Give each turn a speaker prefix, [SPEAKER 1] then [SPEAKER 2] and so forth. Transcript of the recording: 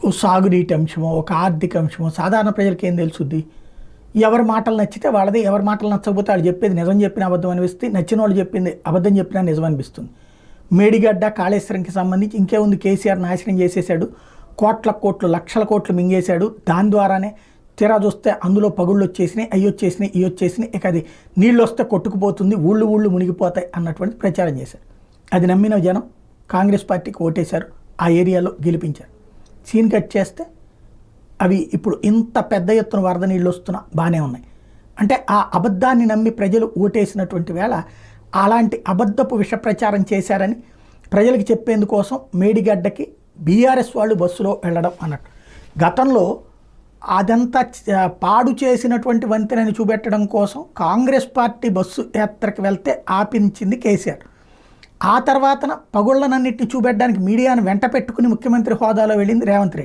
[SPEAKER 1] ఓ సాగునీటి అంశమో, ఒక ఆర్థిక అంశమో సాధారణ ప్రజలకి ఏం తెలుసుద్ది? ఎవరి మాటలు నచ్చితే వాళ్ళది, ఎవరి మాటలు నచ్చకపోతే వాళ్ళు చెప్పేది నిజం చెప్పిన అబద్ధం అనిపిస్తుంది, నచ్చిన వాళ్ళు చెప్పింది అబద్ధం చెప్పినా నిజం అనిపిస్తుంది. మేడిగడ్డ కాళేశ్వరంకి సంబంధించి ఇంకేముంది, కేసీఆర్ నాశనం చేసేసాడు, కోట్లు లక్షల కోట్లు మింగేశాడు. దాని ద్వారానే తీరా చూస్తే అందులో పగుళ్ళు వచ్చేసినాయి, అవి వచ్చేసినాయి, ఇవి వచ్చేసినాయి, ఇక అది నీళ్ళు వస్తే కొట్టుకుపోతుంది, ఊళ్ళు మునిగిపోతాయి అన్నటువంటి ప్రచారం చేశారు. అది నమ్మిన జనం కాంగ్రెస్ పార్టీకి ఓటేశారు, ఆ ఏరియాలో గెలిపించారు. సీన్ కట్ చేస్తే అవి ఇప్పుడు ఇంత పెద్ద ఎత్తున వరద నీళ్ళు వస్తున్నా బాగానే ఉన్నాయి. అంటే ఆ అబద్ధాన్ని నమ్మి ప్రజలు ఓటేసినటువంటి వేళ అలాంటి అబద్ధపు విష ప్రచారం చేశారని ప్రజలకు చెప్పేందుకోసం మేడిగడ్డకి బీఆర్ఎస్ వాళ్ళు బస్సులో వెళ్ళడం అన్నట్టు. గతంలో అదంతా పాడు చేసినటువంటి వంతెనని చూపెట్టడం కోసం కాంగ్రెస్ పార్టీ బస్సు యాత్రకు వెళ్తే ఆపించింది కేసీఆర్. ఆ తర్వాతన పగుళ్లనన్నింటినీ చూపెట్టడానికి మీడియాను వెంట పెట్టుకుని ముఖ్యమంత్రి హోదాలో వెళ్ళింది రేవంత్ రెడ్డి.